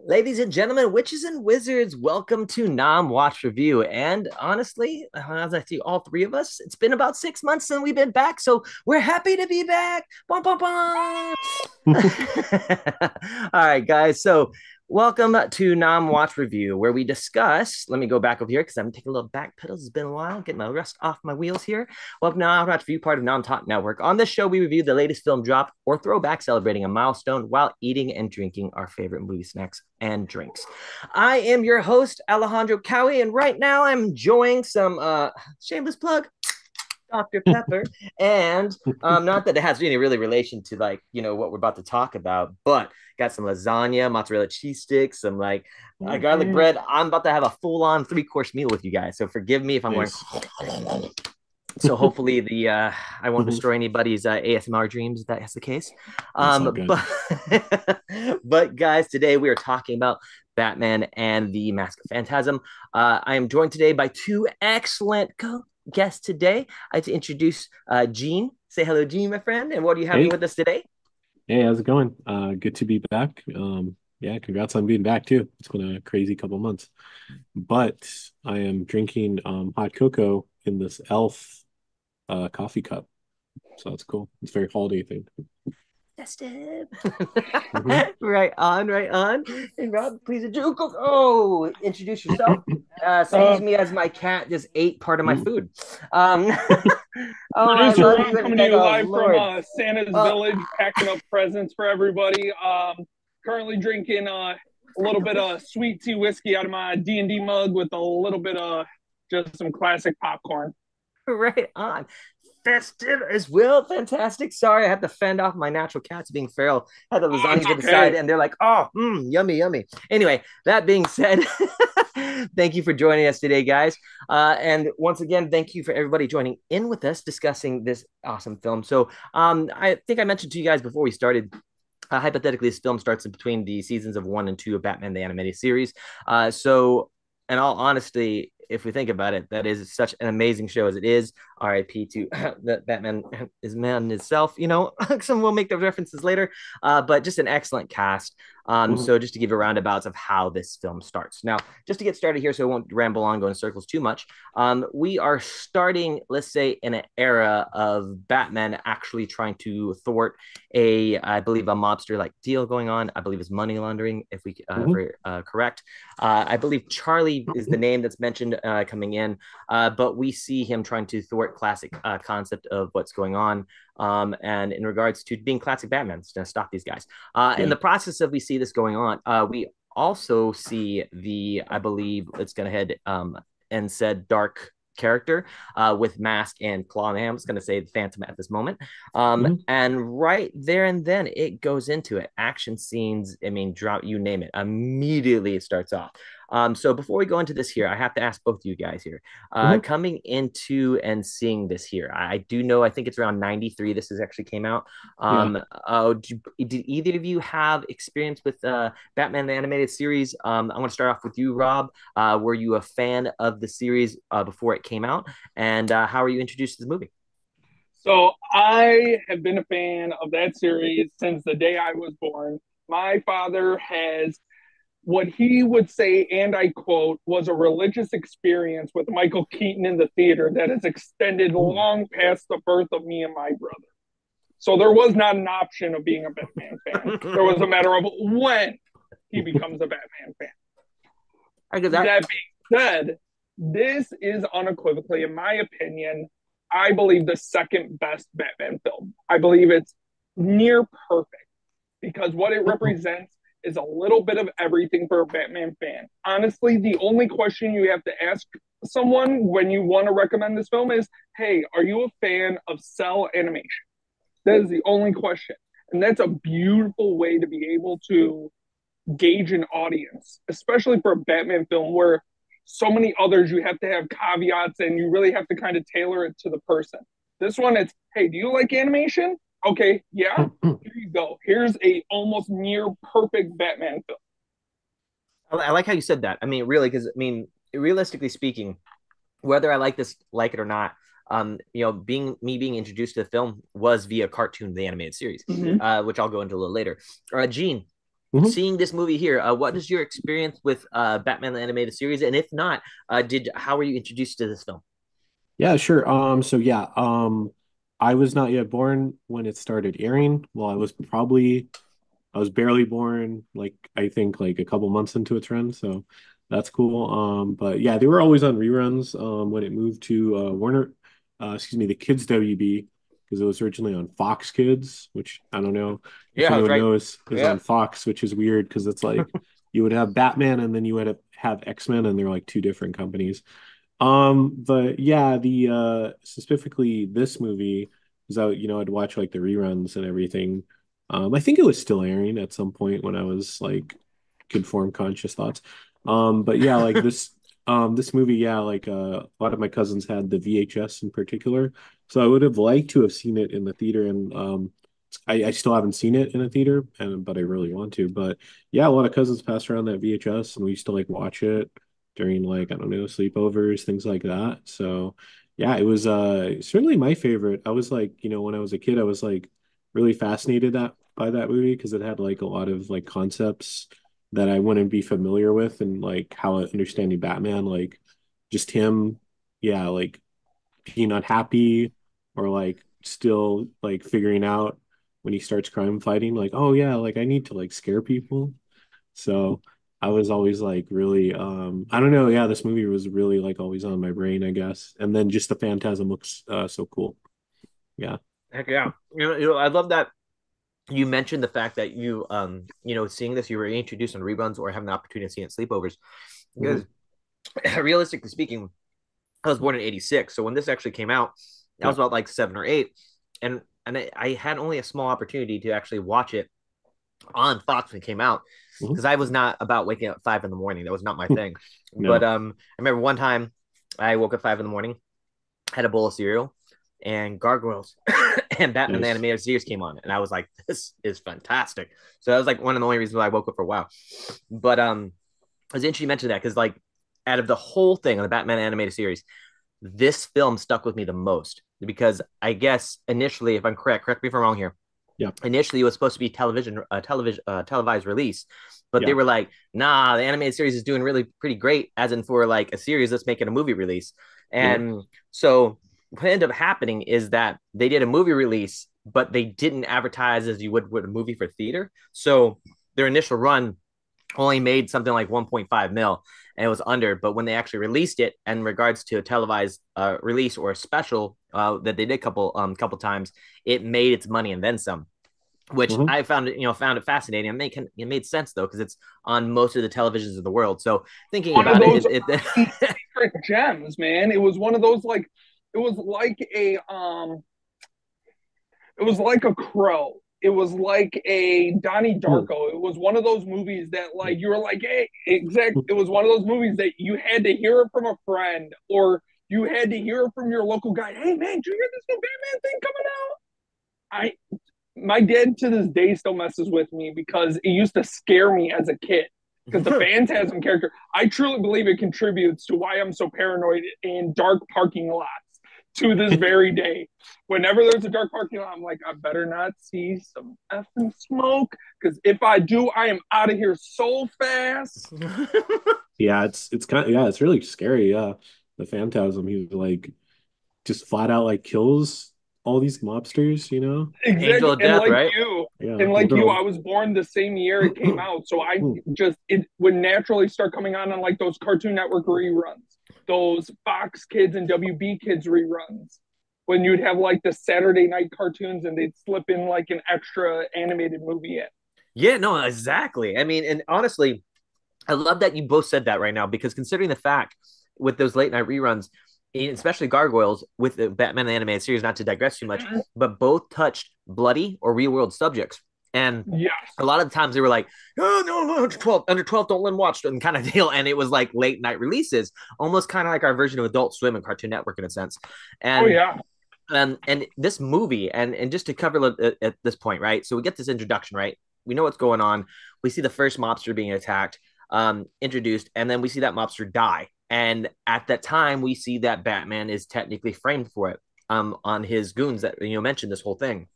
Ladies and gentlemen, witches and wizards, welcome to Nom Watch Review. And honestly, as I see all three of us, it's been about 6 months since we've been back, so we're happy to be back. Bum, bum, bum. All right, guys. So welcome to Nom Watch Review, where we discuss. Let me go back over here because I'm taking a little back pedals. It's been a while, getting my rust off my wheels here. Welcome to Nom Watch Review, part of Nom Talk Network. On this show, we review the latest film drop or throwback, celebrating a milestone while eating and drinking our favorite movie snacks and drinks. I am your host, Alejandro Cowie, and right now I'm enjoying some shameless plug. Dr. Pepper, and not that it has any really relation to what we're about to talk about, but got some lasagna, mozzarella cheese sticks, some garlic bread. I'm about to have a full-on three-course meal with you guys, so forgive me if I'm nice. Going. So hopefully I won't destroy anybody's ASMR dreams if that's the case. But guys, today we are talking about Batman and the Mask of Phantasm. I am joined today by two excellent guests today. I'd like to introduce Gene. Say hello, Gene, my friend. And what are you having with us today? Hey, how's it going? Good to be back. Yeah, congrats on being back too. It's been a crazy couple months. But I am drinking hot cocoa in this Elf coffee cup. So that's cool. It's very holiday themed. Festive. Right on, right on. And Rob, please introduce yourself. Excuse me as my cat just ate part of my food. Producer Rob coming to you live from Santa's Village, packing up presents for everybody. Currently drinking a little bit of sweet tea whiskey out of my D&D mug with a little bit of just some classic popcorn. Right on. Festive as well. Fantastic. Sorry, I had to fend off my natural cats being feral. I had the lasagna to the side, and they're like, oh, yummy, yummy. Anyway, that being said, thank you for joining us today, guys. And once again, thank you for everybody joining in with us discussing this awesome film. So I think I mentioned to you guys before we started, hypothetically, this film starts in between the seasons of 1 and 2 of Batman the Animated Series. So in all honesty, if we think about it, that is such an amazing show as it is. RIP to the Batman is man itself. Some will make the references later, but just an excellent cast. So just to give you a roundabouts of how this film starts. Now, just to get started here, so I won't ramble on, go in circles too much. We are starting, let's say, in an era of Batman actually trying to thwart I believe, a mobster-like deal going on. I believe it's money laundering, if we correct. I believe Charlie is the name that's mentioned coming in, but we see him trying to thwart classic concept of what's going on. And in regards to being classic Batman, to stop these guys. In the process of we see this going on, we also see I believe, let's go ahead and said dark character with mask and claw. I'm just going to say Phantom at this moment. And right there and then it goes into it. Action scenes, drop, you name it. Immediately it starts off. So before we go into this here, I have to ask both of you guys here, coming into and seeing this here, I do know, I think it's around 93. This actually came out. Did either of you have experience with Batman the Animated Series? I'm going to start off with you, Rob. Were you a fan of the series before it came out? And how were you introduced to the movie? So I have been a fan of that series since the day I was born. My father has what he would say, and I quote, was a religious experience with Michael Keaton in the theater that has extended long past the birth of me and my brother. So there was not an option of being a Batman fan. There was a matter of when he becomes a Batman fan. That being said, this is unequivocally, in my opinion, I believe the second best Batman film. I believe it's near perfect because what it represents is a little bit of everything for a Batman fan. Honestly, the only question you have to ask someone when you want to recommend this film is, hey, are you a fan of cell animation? That is the only question. And that's a beautiful way to be able to gauge an audience, especially for a Batman film where so many others you have to have caveats and you really have to kind of tailor it to the person. This one, it's, hey, do you like animation? Okay, yeah, here you go. Here's a almost near perfect Batman film. I like how you said that. Really, because realistically speaking, whether I like it or not, being introduced to the film was via cartoon, the animated series, which I'll go into a little later. Gene, Mhm. seeing this movie here, what is your experience with Batman the Animated Series? And if not, how were you introduced to this film? Yeah, sure. So yeah, I was not yet born when it started airing. Well, I was barely born, like I think like a couple months into its run, so that's cool. But yeah, they were always on reruns when it moved to Warner, excuse me, the Kids WB, because it was originally on Fox Kids, which I don't know if Yeah, I was anyone right. knows is Yeah. on Fox, which is weird because it's like you would have Batman and then you would have X-Men, and they're like two different companies. But yeah, the specifically this movie, because I'd watch like the reruns and everything. I think it was still airing at some point when I was like could form conscious thoughts. But yeah, like this movie, yeah, like a lot of my cousins had the VHS in particular. So I would have liked to have seen it in the theater, and I still haven't seen it in a theater, and but I really want to. But yeah, a lot of cousins passed around that VHS, and we used to like watch it during like I don't know sleepovers, things like that. So yeah, it was certainly my favorite. I was like, when I was a kid, I was like really fascinated by that movie because it had like a lot of like concepts that I wouldn't be familiar with, and like how understanding Batman, like just him, yeah, like being unhappy or like still like figuring out when he starts crime fighting, like, oh yeah, like I need to like scare people. So I was always like really I don't know, yeah, this movie was really like always on my brain, I guess. And then just the Phantasm looks so cool. Yeah. Heck yeah. I love that you mentioned the fact that seeing this, you were introduced on reruns or having the opportunity to see it in sleepovers. Hmm. Because realistically speaking, I was born in '86, so when this actually came out, I Yeah. was about like 7 or 8, and I had only a small opportunity to actually watch it on Fox when it came out Hmm. because I was not about waking up at 5 in the morning. That was not my thing. But No. I remember one time I woke up 5 in the morning, had a bowl of cereal, and Gargoyles and Batman the Nice. Animated Series came on, and I was like, "This is fantastic." So that was like one of the only reasons why I woke up for a while. But it was interesting you mentioned that because like out of the whole thing on the Batman animated series, this film stuck with me the most because I guess initially, if I'm correct me if I'm wrong here. Yeah. Initially, it was supposed to be televised release, but they Yeah. were like, "Nah, the animated series is doing really pretty great." As in, for like a series, let's make it a movie release. Yeah. And so, what ended up happening is that they did a movie release, but they didn't advertise as you would with a movie for theater. So their initial run only made something like 1.5 mil and it was under. But when they actually released it in regards to a televised release or a special that they did couple times, it made its money and then some. Which Hmm. I found it fascinating. It made sense though because it's on most of the televisions of the world. So thinking One of about those it secret gems, man. It was one of those like it was like a it was like a Crow. It was like a Donnie Darko. It was one of those movies that like you were like, hey, exact. It was one of those movies that you had to hear it from a friend or you had to hear it from your local guy. Hey man, do you hear this new Batman thing coming out? I my dad to this day still messes with me because it used to scare me as a kid. Because the Phantasm character, I truly believe it contributes to why I'm so paranoid in dark parking lots to this very day. Whenever there's a dark parking lot, I'm like, I better not see some effing smoke. Because if I do, I am out of here so fast. Yeah, it's kind of, yeah, it's really scary. Yeah. The Phantasm, he like just flat out like kills all these mobsters, you know? Angel Exactly. of Death, right? Yeah, And like you, literal. I was born the same year it came out. So it would naturally start coming on like those Cartoon Network reruns, those Fox Kids and WB Kids reruns. When you'd have like the Saturday night cartoons and they'd slip in like an extra animated movie in. Yeah, no, exactly. I mean, and honestly, I love that you both said that right now because considering the fact with those late night reruns, especially Gargoyles with the Batman animated series, not to digress too much, but both touched bloody or real world subjects. And Yes. a lot of the times they were like, oh, no, under 12, don't let them watch and kind of deal. And it was like late night releases, almost kind of like our version of Adult Swim and Cartoon Network in a sense. Oh And yeah. and this movie, and just to cover at this point, right? So we get this introduction, right? We know what's going on. We see the first mobster being attacked, introduced, and then we see that mobster die. And at that time, we see that Batman is technically framed for it on his goons that mentioned this whole thing.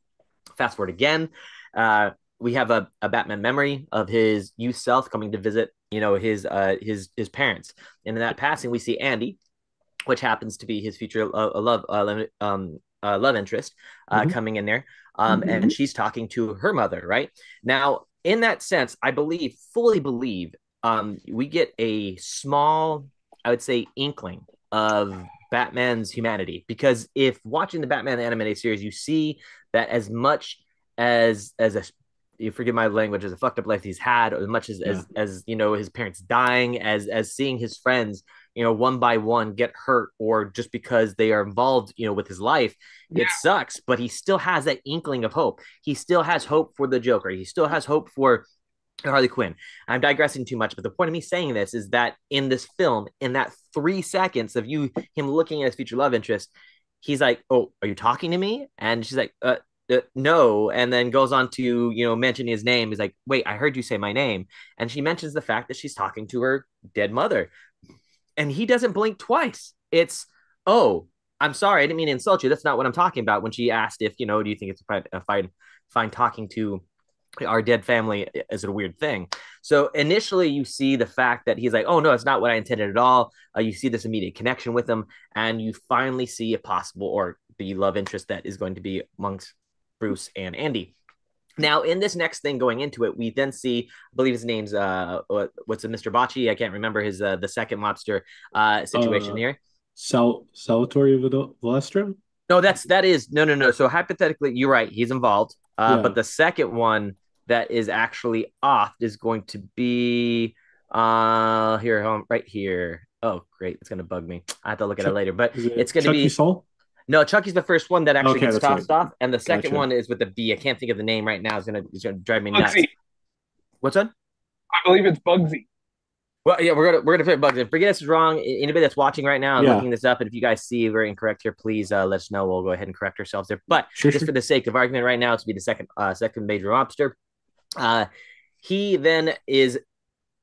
Fast forward again. we have a Batman memory of his youth self coming to visit, his parents. And in that passing, we see Andy, which happens to be his future love interest, Mhm. coming in there, and she's talking to her mother. Right now, in that sense, I fully believe, we get a small, I would say, inkling of Batman's humanity, because if watching the Batman animated series, you see that as much as a, you forgive my language, as a fucked up life he's had, or as much Yeah. as his parents dying, as seeing his friends, one by one get hurt, or just because they are involved, with his life, it sucks, but he still has that inkling of hope. He still has hope for the Joker. He still has hope for Harley Quinn. I'm digressing too much, but the point of me saying this is that in this film, in that 3 seconds of him looking at his future love interest, he's like, "Oh, are you talking to me?" And she's like, no, and then goes on to mention his name. He's like, "Wait, I heard you say my name," and she mentions the fact that she's talking to her dead mother, and he doesn't blink twice. It's, "Oh, I'm sorry, I didn't mean to insult you. That's not what I'm talking about." When she asked if, do you think it's fine talking to our dead family, is it a weird thing? So initially, you see the fact that he's like, "Oh no, it's not what I intended at all." You see this immediate connection with him, and you finally see a possible, or the love interest that is going to be amongst Bruce and Andy. Now, in this next thing going into it, we then see, I believe his name's what's it, Mr. Bocci? I can't remember his the second lobster situation Uh, here. Salvatore Valestra? No, that is no, no, no. So hypothetically, you're right. He's involved. But Yeah. the second one that is actually off is going to be here, right here. Oh, great. It's gonna bug me. I have to look at it Chuck, later. But is it's it gonna Chucky be, Soul? no, Chucky's the first one that actually Okay, gets that's right. tossed off, and the second Gotcha. one is with the B. I can't think of the name right now. It's gonna drive me nuts. Bugsy. What's that? I believe it's Bugsy. Well, yeah, we're gonna fit bugs. And forget this is wrong. Anybody that's watching right now and Yeah, looking this up, and if you guys see we're incorrect here, please let us know. We'll go ahead and correct ourselves there. But sure, just sure. for the sake of argument, right now, it's be the second major lobster. Uh, he then is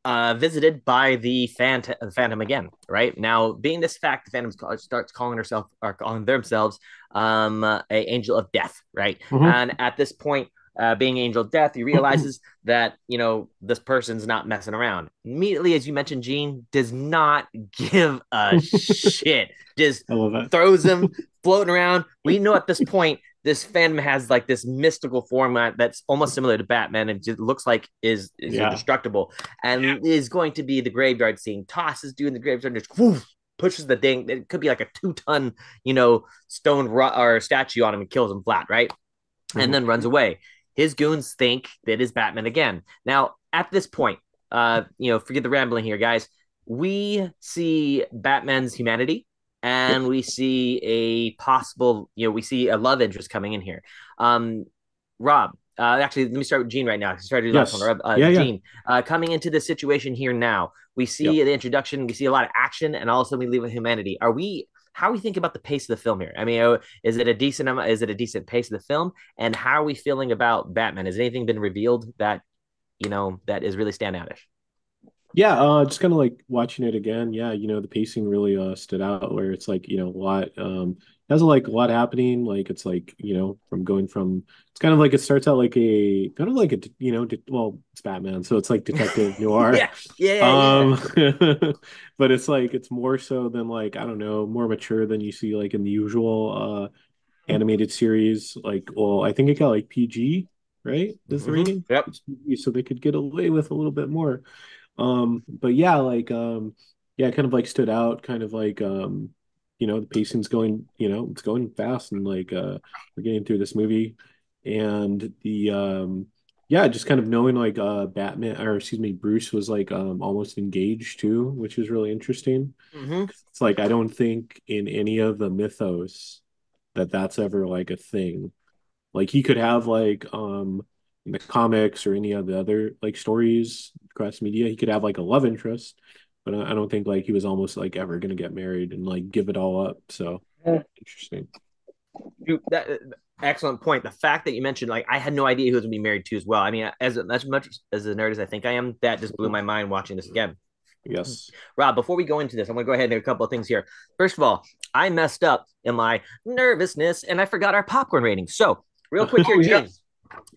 visited by the Phantom again. Right now, being this fact, the Phantom starts calling herself, or calling themselves, a angel of death. Right, Hmm. and at this point, being angel of death, he realizes that this person's not messing around. Immediately, as you mentioned, Gene does not give a shit. Just I love that. throws him floating around. We know at this point this Phantom has like this mystical format that's almost similar to Batman, and just looks like is Yeah. indestructible, and is going to be the graveyard scene. Tosses dude in the graveyard, just woof, pushes the thing. It could be like a 2 ton, stone or statue on him, and kills him flat, right? And Hmm. then runs away. His goons think that is Batman again. Now, at this point, forget the rambling here, guys. We see Batman's humanity, Yep. and we see a possible, we see a love interest coming in here. Rob, actually, let me start with Gene right now. I started your last one. Yes. Rob, Yeah, yeah. Gene, coming into this situation here now, we Yep. see the introduction, we see a lot of action, and all of a sudden we leave with humanity. How are we think about the pace of the film here? I mean, is it a decent amount? Is it a decent pace of the film? And how are we feeling about Batman? Has anything been revealed that that is really standoutish? Yeah, just kind of like watching it again. Yeah, the pacing really stood out where it's like, a lot has like a lot happening. Like it's like, from going from it's kind of like it starts out like a kind of like a well, it's Batman, so it's like detective noir. Yeah, yeah, yeah. But it's like it's more so than like, I don't know, more mature than you see like in the usual animated series. Like, well, I think it got like PG, right? Is the Mm-hmm. rating? Yep. It's PG, so they could get away with a little bit more. But yeah, like yeah, it kind of like stood out, kind of like the pacing's going, it's going fast, and like we're getting through this movie, and the yeah, just kind of knowing like Batman, or excuse me, Bruce was like almost engaged too, which is really interesting. Mm-hmm. It's like I don't think in any of the mythos that that's ever like a thing. Like he could have like in the comics or any of the other like stories across media, he could have like a love interest, but I don't think like he was almost like ever gonna get married and like give it all up. So interesting. Dude, excellent point. The fact that you mentioned, like, I had no idea who was going to be married to as well. I mean, as much as a nerd as I think I am, that just blew my mind watching this again. Yes. Rob, before we go into this, I'm going to go ahead and do a couple of things here. First of all, I messed up in my nervousness and I forgot our popcorn rating. So, real quick here, Oh, yeah. Gene.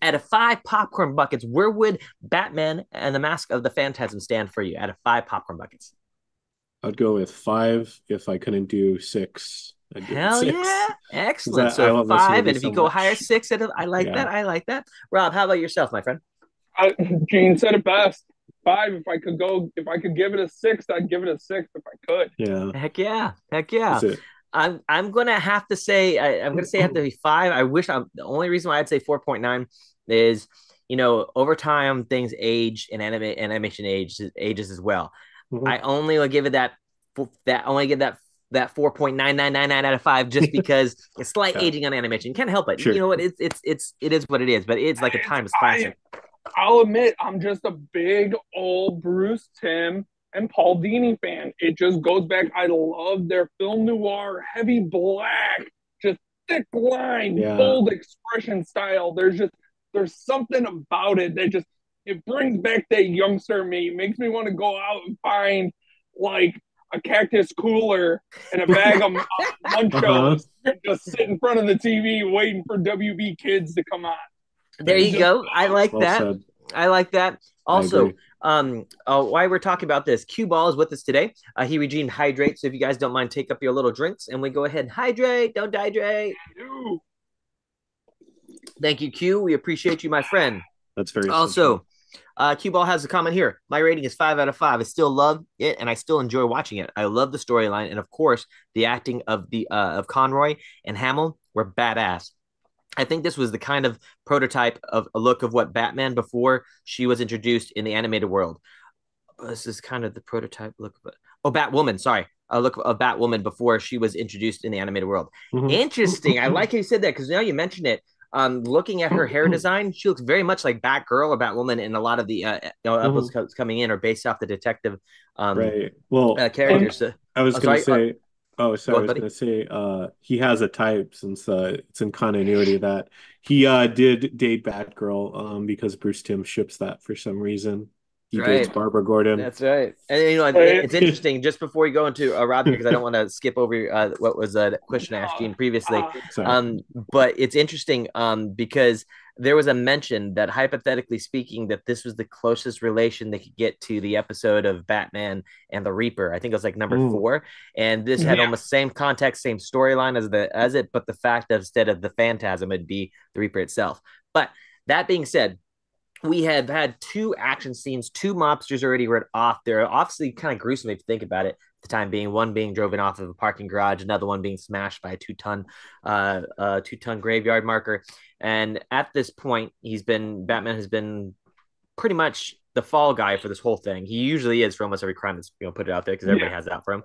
Out of 5 popcorn buckets, where would Batman and the Mask of the Phantasm stand for you out of 5 popcorn buckets? I'd go with 5. If I couldn't do 6, I'd do Hell 6. yeah. Excellent. I So love this 5, movie and if so you go higher, much. 6. I like that. I like that. Rob, how about yourself, my friend? Gene said it best. 5. If I could give it a 6, I'd give it a 6 if I could. Yeah. Heck yeah. Heck yeah. That's it. I'm gonna have to say I'm gonna say it have to be 5. I wish the only reason why I'd say 4.9 is over time things age and animation ages as well. Mhm. I only will give it that 4.9999 out of 5 just because it's slight aging on animation. Can't help it. Sure. You know what? It is what it is, but it's like a timeless classic. I'll admit I'm just a big old Bruce Timm and Paul Dini fan. It just goes back. I love their film noir, heavy black, just thick line, bold expression style. There's something about it that just it brings back that youngster me. It makes me want to go out and find like a cactus cooler and a bag of Munchos and just sit in front of the TV waiting for WB Kids to come on. There you go. I like that. Said. I like that. Also, while we're talking about this, Q Ball is with us today. He redeemed hydrate. So if you guys don't mind, take up your little drinks and we go ahead and hydrate. Don't dehydrate. Thank you, Q. We appreciate you, my friend. That's very also. Q Ball has a comment here. My rating is 5 out of 5. I still love it and I still enjoy watching it. I love the storyline and of course the acting of Conroy and Hamill were badass. I think this was the kind of prototype of a look of what Batman before she was introduced in the animated world. This is kind of the prototype look of it. Oh, Batwoman, sorry. A look of Batwoman before she was introduced in the animated world. Mm-hmm. Interesting. I like how you said that because now you mentioned it. Looking at her hair design, she looks very much like Batgirl or Batwoman, and a lot of the episodes coming in are based off the detective right. Well, characters. I was going to say, I was going to say, he has a type since it's in continuity that he did date Batgirl because Bruce Timm ships that for some reason. He dates Barbara Gordon. That's right. And it's interesting. Just before we go into Rob, because I don't want to skip over what was a question I asked Gene previously. But it's interesting because there was a mention that hypothetically speaking that this was the closest relation they could get to the episode of Batman and the Reaper. I think it was like number 4, and this had almost same context, same storyline as it, but the fact that instead of the Phantasm, it'd be the Reaper itself. But that being said, we have had 2 action scenes, 2 mobsters already were off. They're obviously kind of gruesome if you think about it. The time being, one being driven off of a parking garage, another one being smashed by a 2-ton graveyard marker. And at this point, Batman has been pretty much the fall guy for this whole thing. He usually is for almost every crime that's put it out there because everybody has that for him.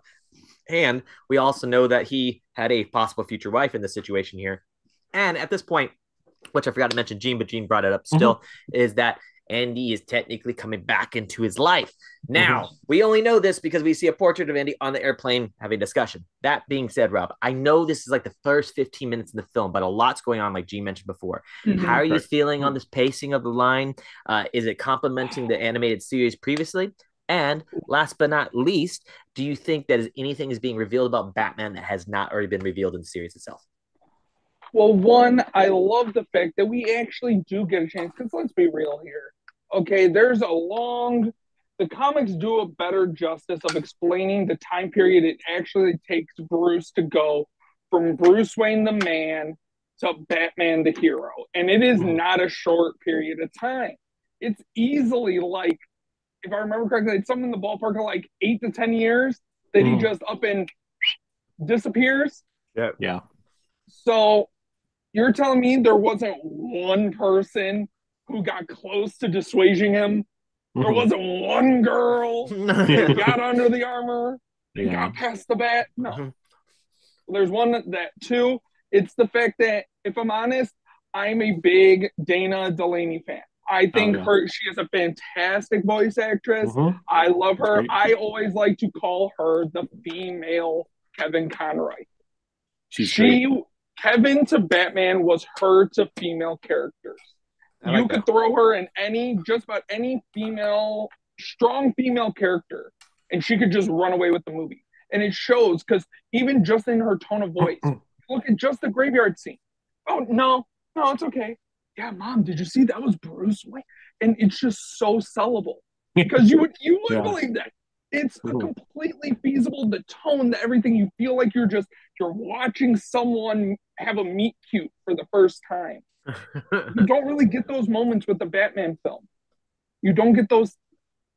And we also know that he had a possible future wife in this situation here. And at this point, which I forgot to mention, Gene, but Gene brought it up still, is that Andy is technically coming back into his life. Now, we only know this because we see a portrait of Andy on the airplane having a discussion. That being said, Rob, I know this is like the first 15 minutes in the film, but a lot's going on, like Gene mentioned before. How are you feeling on this pacing of the line? Is it complementing the animated series previously? And last but not least, do you think that anything is being revealed about Batman that has not already been revealed in the series itself? Well, one, I love the fact that we actually do get a chance, because let's be real here. Okay, the comics do a better justice of explaining the time period it actually takes Bruce to go from Bruce Wayne the man to Batman the hero. And it is not a short period of time. It's easily like, if I remember correctly, it's something in the ballpark of like 8 to 10 years that he just up and disappears. Yeah. So you're telling me there wasn't one person who got close to dissuading him? There wasn't one girl that got under the armor and got past the bat? No. There's one that, 2, it's the fact that, if I'm honest, I'm a big Dana Delaney fan. I think she is a fantastic voice actress. I love her. I always like to call her the female Kevin Conroy. Kevin to Batman was her to female characters. You could throw her in just about any strong female character, and she could just run away with the movie. And it shows, because even just in her tone of voice, look at just the graveyard scene. Oh, no, it's okay. yeah, Mom, did you see that was Bruce Wayne? And it's just so sellable because you would Yeah. believe that. It's a completely feasible, the tone, everything. You feel like you're watching someone have a meet cute for the first time. You don't really get those moments with the Batman film. You don't get those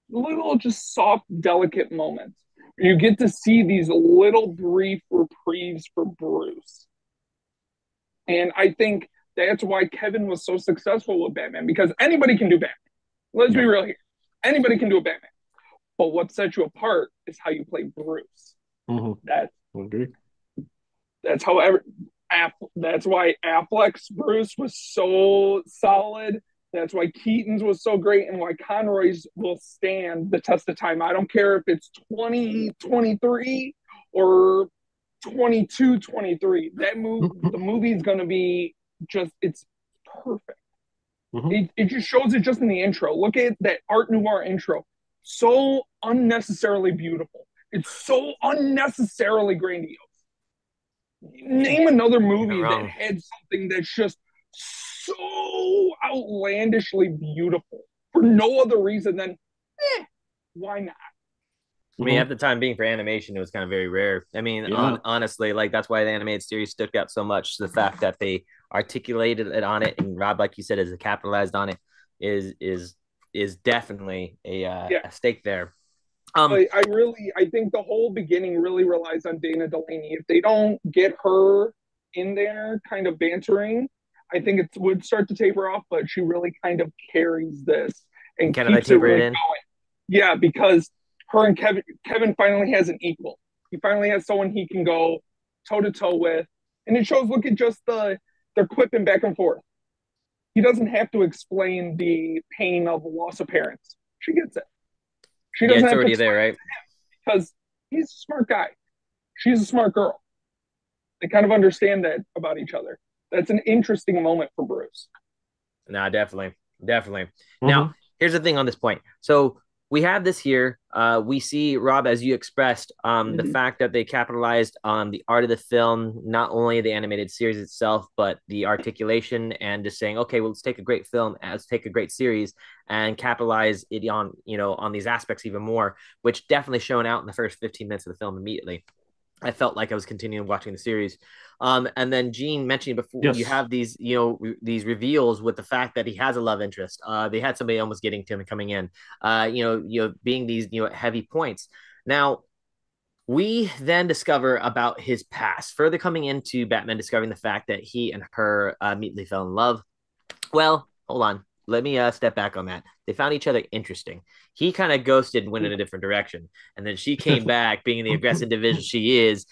little, just soft, delicate moments. You get to see these little brief reprieves for Bruce. And I think that's why Kevin was so successful with Batman, because anybody can do Batman. Let's be real here. Anybody can do a Batman. But what sets you apart is how you play Bruce. That's why Affleck's Bruce was so solid. That's why Keaton's was so great, and why Conroy's will stand the test of time. I don't care if it's 2023 or 22-23. The movie is going to be it's perfect. It just shows it just in the intro. Look at that Art Noir intro. So unnecessarily beautiful. It's so unnecessarily grandiose. Name another movie that had something that's just so outlandishly beautiful for no other reason than, why not? I mean, at the time being for animation, it was kind of very rare. I mean, honestly, like that's why the animated series stuck out so much. The fact that they articulated it on it, and Rob, like you said, is capitalized on it, is definitely a stake there. I think the whole beginning really relies on Dana Delaney. If they don't get her in there, kind of bantering, I think it would start to taper off. But she really kind of carries this and keeps it really going. Yeah, because her and Kevin finally has an equal. He finally has someone he can go toe to toe with, and it shows. Look at just they're quipping back and forth. He doesn't have to explain the pain of the loss of parents. She gets it. She doesn't have already there, right? Because he's a smart guy. She's a smart girl. They kind of understand that about each other. That's an interesting moment for Bruce. No, definitely. Now, here's the thing on this point. So we have this here. We see, Rob, as you expressed, the fact that they capitalized on the art of the film, not only the animated series itself, but the articulation, and just saying, okay, well, let's take a great film, let's take a great series and capitalize it on, on these aspects even more, which definitely shown out in the first 15 minutes of the film immediately. I felt like I was continuing watching the series. And then Gene mentioned before, you have these, these reveals with the fact that he has a love interest. They had somebody almost getting to him coming in, being these, heavy points. Now, we then discover about his past, further coming into Batman discovering the fact that he and her immediately fell in love. Well, hold on. Let me step back on that. They found each other interesting. He kind of ghosted and went in a different direction. And then she came back being the aggressive individual she is.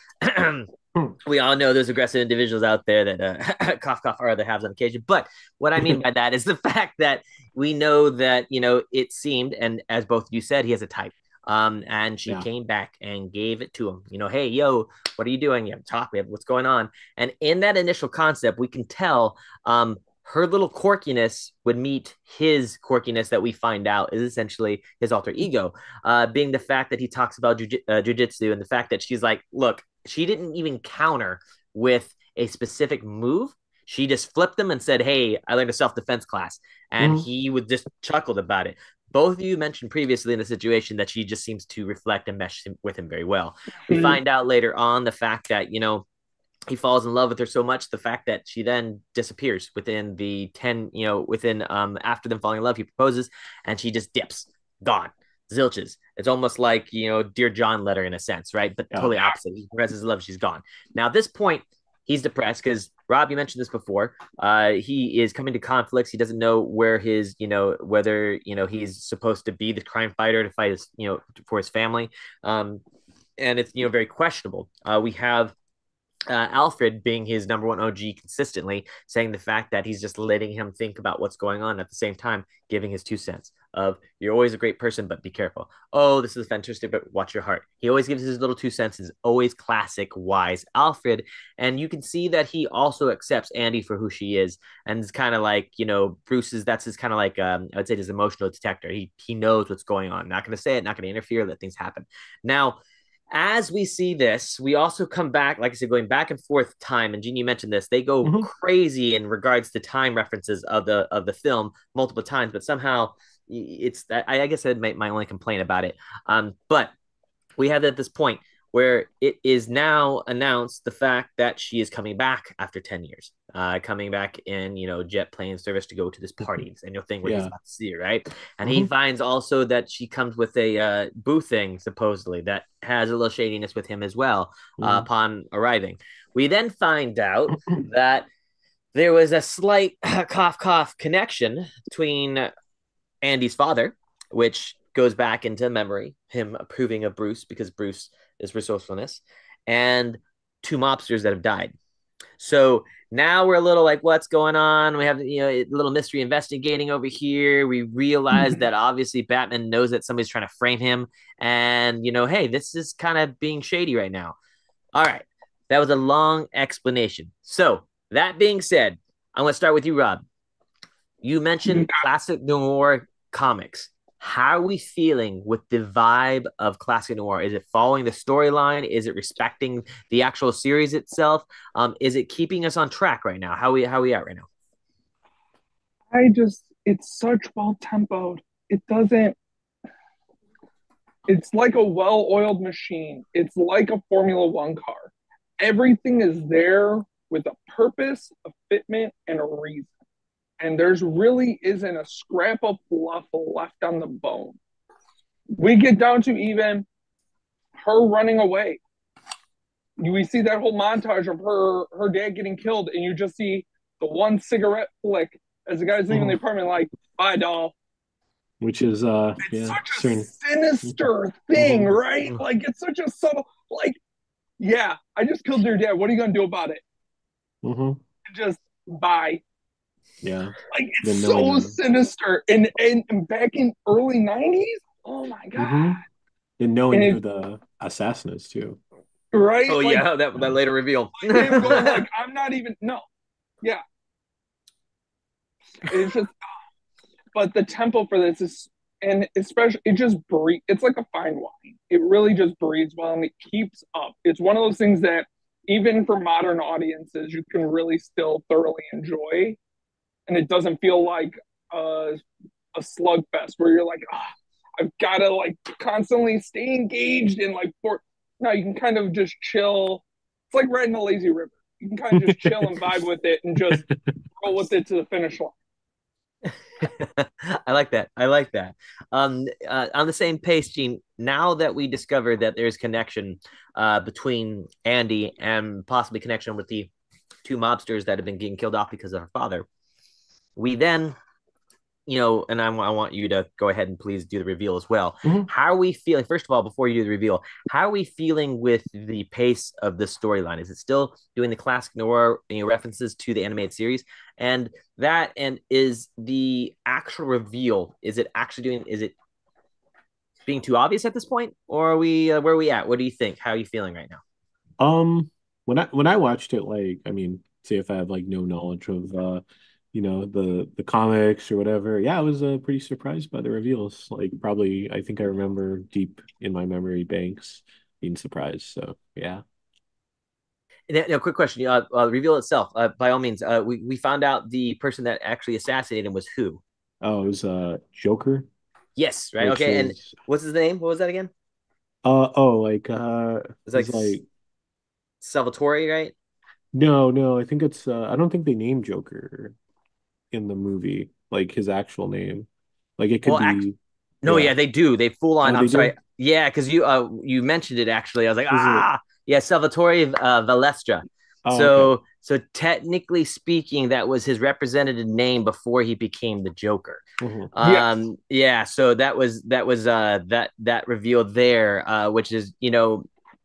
We all know there's aggressive individuals out there that cough, cough, or other halves on occasion. But what I mean by that is the fact that we know that, it seemed, and as both of you said, he has a type. And she came back and gave it to him. Hey, yo, what are you doing? You have talk. We have what's going on. And in that initial concept, we can tell her little quirkiness would meet his quirkiness that we find out is essentially his alter ego, being the fact that he talks about jujitsu, and the fact that she's like, look, she didn't even counter with a specific move. She just flipped him and said, hey, I learned a self-defense class. And he would just chuckled about it. Both of you mentioned previously in the situation that she just seems to reflect and mesh with him very well. We find out later on the fact that, he falls in love with her so much, the fact that she then disappears within the 10, after them falling in love, he proposes and she just dips, gone, zilches. It's almost like, Dear John letter in a sense, right? But totally opposite. He professes love, she's gone. Now at this point, he's depressed because, Rob, you mentioned this before. He is coming to conflicts. He doesn't know where his, whether, he's supposed to be the crime fighter to fight his, for his family. And it's, very questionable. We have Alfred being his number one OG consistently, saying the fact that he's just letting him think about what's going on, at the same time giving his 2 cents of, you're always a great person, but be careful. Oh, this is fantastic, but watch your heart. He always gives his little 2 cents, is always classic wise Alfred. And you can see that he also accepts Andy for who she is, and it's kind of like, Bruce's, that's his kind of like I would say his emotional detector. He knows what's going on, not going to say it, not going to interfere, let things happen. Now as we see this, we also come back, like I said, going back and forth time. And Gene, you mentioned this; they go crazy in regards to time references of the film multiple times. But somehow, it's I guess I'd make my only complaint about it. But we have at this point where it is now announced the fact that she is coming back after 10 years, coming back in, jet plane service to go to this party. And you'll think where he's about to see her, right? And he finds also that she comes with a boo thing, supposedly, that has a little shadiness with him as well upon arriving. We then find out that there was a slight cough connection between Andy's father, which goes back into memory, him approving of Bruce because Bruce is resourcefulness, and two mobsters that have died. So now we're a little like, what's going on? We have a little mystery investigating over here. We realize that obviously Batman knows that somebody's trying to frame him, and hey, this is kind of being shady right now. All right, that was a long explanation. So that being said, I'm going to start with you, Rob. You mentioned classic noir comics. How are we feeling with the vibe of classic noir? Is it following the storyline? Is it respecting the actual series itself? Is it keeping us on track right now? How we at right now? It's such well tempoed. It's like a well-oiled machine. It's like a Formula One car. Everything is there with a purpose, a fitment, and a reason. And there's really isn't a scrap of fluff left on the bone. We get down to even her running away. We see that whole montage of her dad getting killed, and you just see the one cigarette flick as the guy's leaving the apartment, like, bye, doll. Which is it's such a sinister thing, right? Like, it's such a subtle, like, yeah, I just killed your dad. What are you gonna do about it? Just bye. Yeah, like it's so sinister, and back in early 90s, oh my god. And knowing who the assassin is too, right? Oh like, yeah, that later reveal. Him going like, I'm not even yeah. It's just, but the tempo for this is, and especially it just breathes. It's like a fine wine. It really just breathes well, and it keeps up. It's one of those things that even for modern audiences, you can really still thoroughly enjoy. And it doesn't feel like a slugfest where you're like, I've got to like constantly stay engaged in like no, you can kind of just chill. It's like riding a lazy river. You can kind of just chill and vibe with it and just roll with it to the finish line. I like that. On the same pace, Gene, now that we discovered that there's connection between Andy and possibly connection with the two mobsters that have been getting killed off because of her father, we then, and I want you to go ahead and please do the reveal as well. How are we feeling? First of all, before you do the reveal, how are we feeling with the pace of this storyline? Is it still doing the classic noir references to the animated series? And is the actual reveal, is it being too obvious at this point? Or are we, where are we at? What do you think? How are you feeling right now? When I watched it, like, I mean, say if I have like no knowledge of the comics or whatever, yeah, I was pretty surprised by the reveals. Like, probably I think I remember deep in my memory banks being surprised. So yeah. Now, quick question. Reveal itself, by all means. We found out the person that actually assassinated him was who? Oh, it was Joker. Yes, right. Okay, and what's his name? What was that again? It's like Salvatore, right? No, I think it's I don't think they named Joker in the movie, like his actual name. Like it could be. No, yeah, they do. They full on. I'm sorry. Do? Yeah, because you mentioned it actually. I was like, yeah, Salvatore Valestra. Okay. So technically speaking, that was his representative name before he became the Joker. Yeah. So that was that reveal there, which is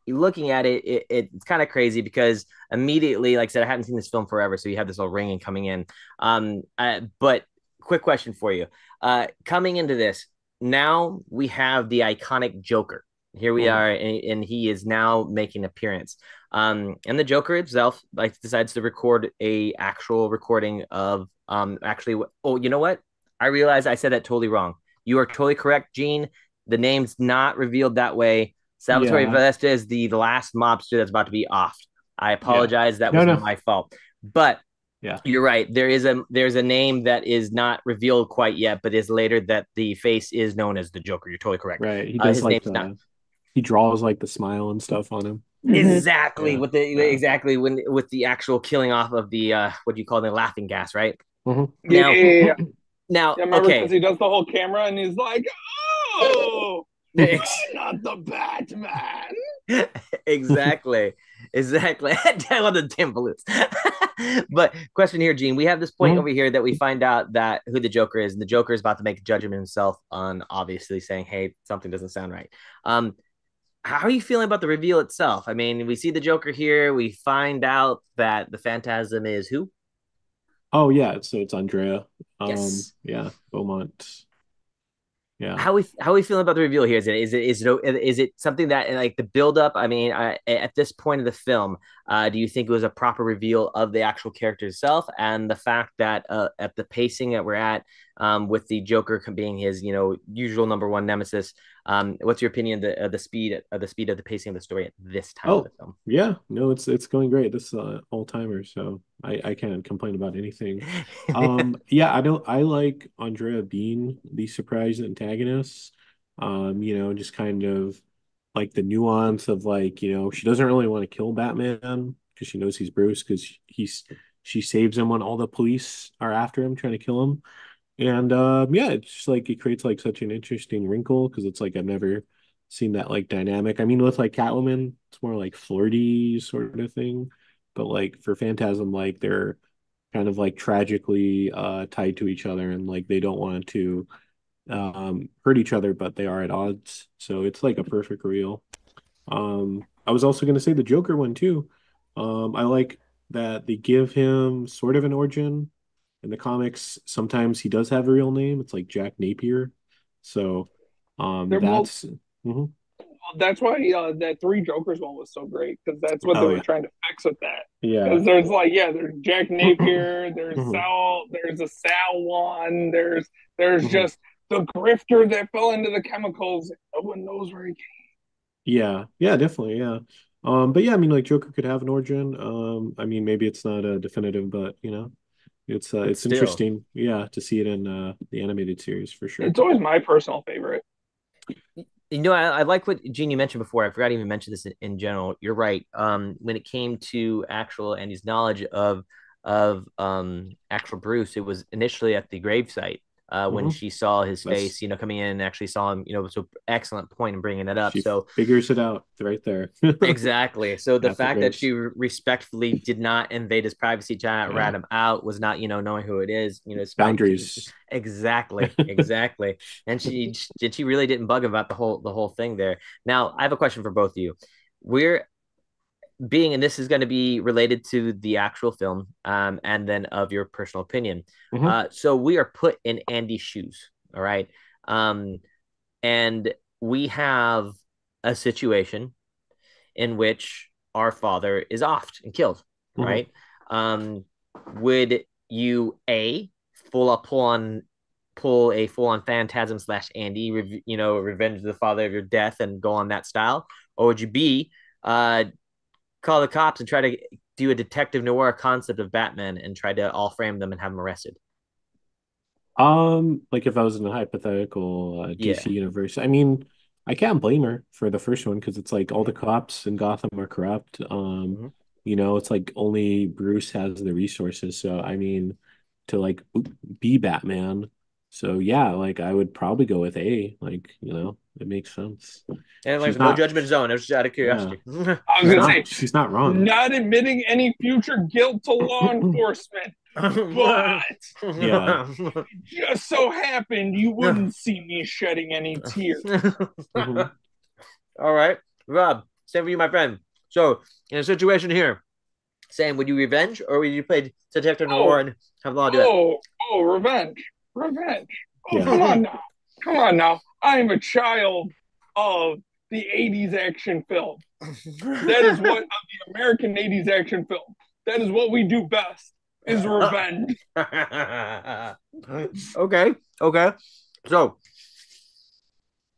looking at it, it's kind of crazy because immediately, like I said, I haven't seen this film forever, so you have this all ringing coming in. But quick question for you: coming into this, now we have the iconic Joker. Here we are, and he is now making an appearance. And the Joker itself, like, decides to record a actual recording of actually. Oh, you know what? I realized I said that totally wrong. You are totally correct, Gene. The name's not revealed that way. Salvatore Yeah. Valesta is the last mobster that's about to be offed. I apologize. That No, was no. my fault. But Yeah. you're right. There's a name that is not revealed quite yet, but is later that the face is known as the Joker. You're totally correct. Right. He does His like name's not he draws like the smile and stuff on him. exactly Yeah. with the Yeah. exactly when with the actual killing off of the what do you call the laughing gas, right? Mhm. Now, Yeah. now, Yeah, remember because okay. he does the whole camera and he's like, "Oh, I'm not the Batman." Exactly. Exactly. I love the damn balloons. But question here, Gene. We have this point over here that we find out that who the Joker is, and the Joker is about to make a judgment himself on obviously saying, "Hey, something doesn't sound right." How are you feeling about the reveal itself? I mean, we see the Joker here. We find out that the Phantasm is who? Oh yeah, so it's Andrea. Yes. Yeah, Beaumont. Yeah. How we feeling about the reveal here? Is it something that like the build up? I mean, at this point of the film, do you think it was a proper reveal of the actual character itself and the fact that at the pacing that we're at, with the Joker being his usual number one nemesis, what's your opinion of the speed of the pacing of the story at this time of the Oh, film? yeah. No, it's going great. This all timer, so I can't complain about anything. Yeah, I like Andrea being the surprise antagonist. Just kind of like the nuance of like, she doesn't really want to kill Batman because she knows he's Bruce because she saves him when all the police are after him trying to kill him. And yeah, it's just like it creates like such an interesting wrinkle because it's like I've never seen that like dynamic. I mean, with like Catwoman, it's more like flirty sort of thing. But like for Phantasm, like they're kind of like tragically tied to each other and like they don't want to hurt each other, but they are at odds. So it's like a perfect reveal. I was also gonna say the Joker one too. I like that they give him sort of an origin in the comics. Sometimes he does have a real name. It's like Jack Napier. So Well, that's mhm. that's why that Three Jokers one was so great because that's what they Oh were yeah. trying to fix with that. Yeah. Because there's like, yeah, there's Jack Napier, Mhm. there's a Sal one, there's Mhm. just the grifter that fell into the chemicals. No one knows where he came. Yeah. Yeah, definitely. Yeah. But yeah, I mean like Joker could have an origin. I mean maybe it's not a definitive, but But it's still, interesting, yeah, to see it in the animated series for sure. It's always my personal favorite. I like what Gene you mentioned before. I forgot to even mention this in general. You're right. When it came to actual Andy's knowledge of actual Bruce, it was initially at the gravesite. When Hmm. she saw his That's face, coming in and actually saw him, so excellent point in bringing that up. She So figures it out right there. exactly. So the At the fact that graves. she respectfully did not invade his privacy, try not Yeah. rat him out, was not, knowing who it is, despite Boundaries. exactly, exactly. And she really didn't bug about the whole thing there. Now, I have a question for both of you. We're and this is going to be related to the actual film, and then of your personal opinion. Hmm. So we are put in Andy's shoes, all right? Um, and we have a situation in which our father is offed and killed, Hmm. right? Um, would you pull a full on Phantasm slash Andy, revenge the father of your death and go on that style, or would you uh, call the cops and try to do a detective noir concept of Batman and try to all frame them and have them arrested? Like if I was in a hypothetical Yeah. DC universe, I mean, I can't blame her for the first one because it's like all the cops in Gotham are corrupt. Mm-hmm. It's like only Bruce has the resources. So I mean, to like be Batman. So yeah, like I would probably go with A. Like, it makes sense. And like She's no not, judgment zone. It was just out of yeah, curiosity. I was she's gonna not, say, she's not wrong. not admitting any future guilt to law enforcement, but Yeah. just so happened you wouldn't see me shedding any tears. Hmm. All right, Rob, same for you, my friend. So, in a situation here, Sam, would you revenge or would you play Detective Noir Oh, and have the law do it? revenge, revenge. Oh, Yeah. come on now, come on now. I am a child of the '80s action film. That is what of the American '80s action film. That is what we do best. Is revenge. Okay, okay. So,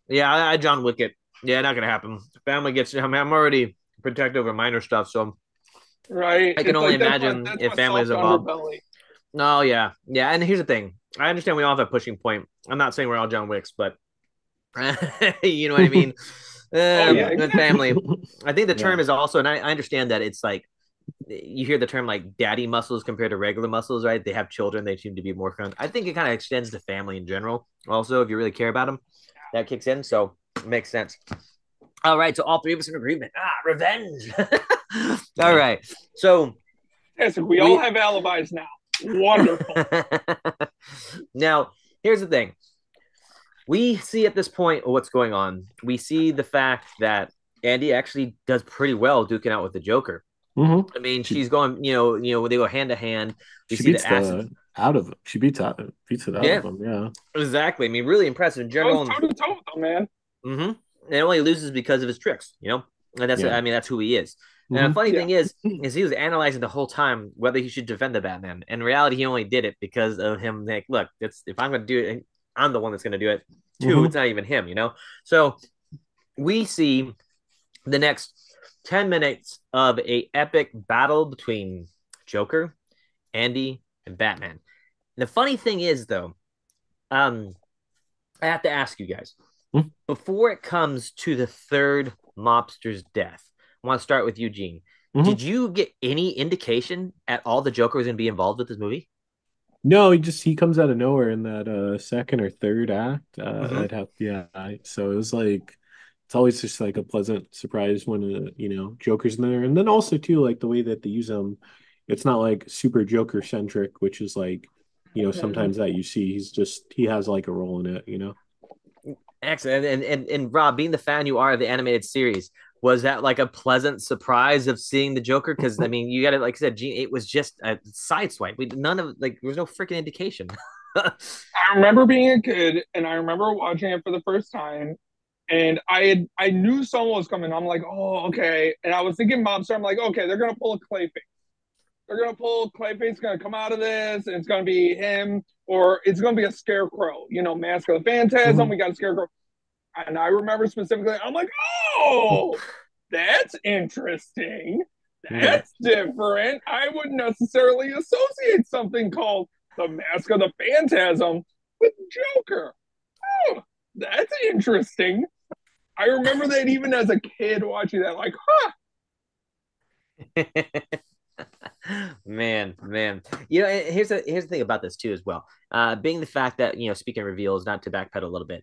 yeah, I John Wick it. Yeah, not gonna happen. Family gets. I mean, I'm already protective over minor stuff, so Right? I can It's only like imagine that's if my family is soft involved. underbelly. No, yeah, yeah. And here's the thing. I understand we all have a pushing point. I'm not saying we're all John Wicks, but you know what I mean. Oh yeah, Yeah. With exactly. family, I think the term Yeah. is also, and I understand that it's like you hear the term like daddy muscles compared to regular muscles, right? They have children, they seem to be more fun. I think it kind of extends to family in general. Also, if you really care about them, that kicks in. So it makes sense. All right, so all three of us in agreement. Revenge. All Yeah. right, so Yes, we all we have alibis now. Wonderful. now here's the thing. We see at this point what's going on. We see the fact that Andy actually does pretty well duking out with the Joker. Mm-hmm. I mean, She she's going, they go hand to hand. We she see that beats acid. the out of him. She beats it out Yeah, of him. Yeah. exactly. I mean, really impressive in Goes general. toe to toe with them, man. Mm-hmm. And only loses because of his tricks, And that's, Yeah. I mean, that's who he is. And the Mm-hmm. funny Yeah. thing is he was analyzing the whole time whether he should defend the Batman. In reality, he only did it because of him. Like, look, it's if I'm going to do it, I'm the one that's going to do it. Two, Mm-hmm. it's not even him. So we see the next 10 minutes of a epic battle between Joker, Andy, and Batman. And the funny thing is, though, um, I have to ask you guys before it comes to the third mobster's death. I want to start with Eugene. Mm-hmm. Did you get any indication at all the Joker was going to be involved with this movie? No, he comes out of nowhere in that second or third act. Mm-hmm. So it was like it's always just like a pleasant surprise when Joker's in there, and then also too like the way that they use him. It's not like super Joker centric, which is like Mhm. sometimes that you see. He has like a role in it. Excellent. And Rob, being the fan you are of the animated series, was that like a pleasant surprise of seeing the Joker? Because I mean, you got to like I said, Gene, it was just a sideswipe. None of like there was no freaking indication. I remember being a kid and I remember watching it for the first time. And I knew someone was coming. I'm like, oh, okay. And I was thinking Mobster. I'm like, okay, they're gonna pull a Clayface. They're gonna pull Clayface. Gonna come out of this, and it's gonna be him, or it's gonna be a Scarecrow. Mask of the Phantasm. Mhm. We got a Scarecrow. And I remember specifically, I'm like, oh, that's interesting. Yeah. That's different. I wouldn't necessarily associate something called the Mask of the Phantasm with Joker. Oh, that's interesting. I remember that even as a kid watching that, like, huh. Man. Here's the thing about this too as well. Being the fact that speaking of reveals, not to backpedal a little bit.